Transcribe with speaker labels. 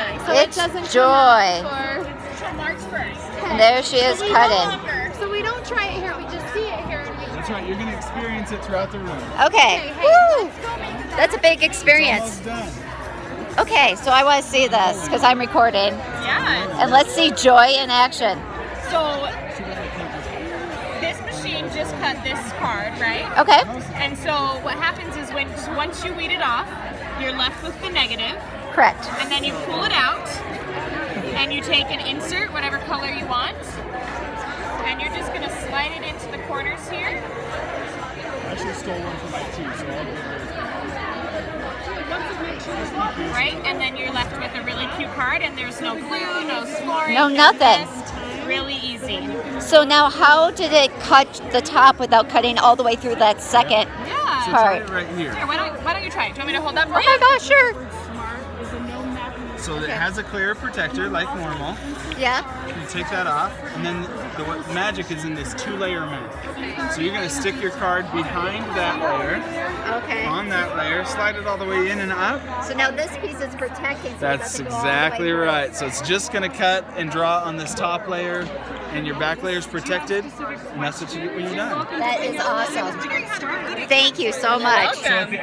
Speaker 1: Yeah, so
Speaker 2: It's
Speaker 1: it doesn't
Speaker 2: Joy.
Speaker 1: come out for
Speaker 3: March 1st.
Speaker 2: And there she is cutting.
Speaker 1: So we don't try it here, we just see it here. And we
Speaker 4: That's right, you're going to experience it throughout the room.
Speaker 2: Okay.
Speaker 1: hey,
Speaker 2: Woo!
Speaker 1: let's go make that.
Speaker 2: That's a big
Speaker 4: It's
Speaker 2: experience.
Speaker 4: almost done.
Speaker 2: Okay, so I want to see this because I'm recording.
Speaker 3: Yeah.
Speaker 2: And let's see Joy in action.
Speaker 3: So this machine just cut this card, right?
Speaker 2: Okay.
Speaker 3: And so what happens is once you weed it off, you're left with the negative,
Speaker 2: Correct.
Speaker 3: and then you pull it out, and you take an insert, whatever color you want, and you're just going to slide it into the corners here.
Speaker 4: I actually stole one from my tea, so I'll give her.
Speaker 3: Right, and then you're left with a really cute card, and there's no glue, no scoring,
Speaker 2: No nothing.
Speaker 3: mist. Really easy.
Speaker 2: So now how did it cut the top without cutting all the way through that second?
Speaker 3: Yeah.
Speaker 4: So
Speaker 2: Part.
Speaker 4: try it right here.
Speaker 3: Here, why don't you try it? Do you want me to hold that for
Speaker 2: Oh
Speaker 3: you?
Speaker 2: my gosh, sure.
Speaker 4: So it has a clear protector like normal.
Speaker 2: Yeah.
Speaker 4: You take that off, and then the magic is in this 2-layer mat. So you're going to stick your card behind that layer,
Speaker 2: Okay.
Speaker 4: on that layer, slide it all the way in and up.
Speaker 2: So now this piece is protecting. So it
Speaker 4: That's
Speaker 2: doesn't go all the
Speaker 4: exactly
Speaker 2: way through.
Speaker 4: right. So it's just going to cut and draw on this top layer, and your back layer is protected, and that's what you get when you're done.
Speaker 2: That is awesome. Thank you so much.
Speaker 3: Welcome.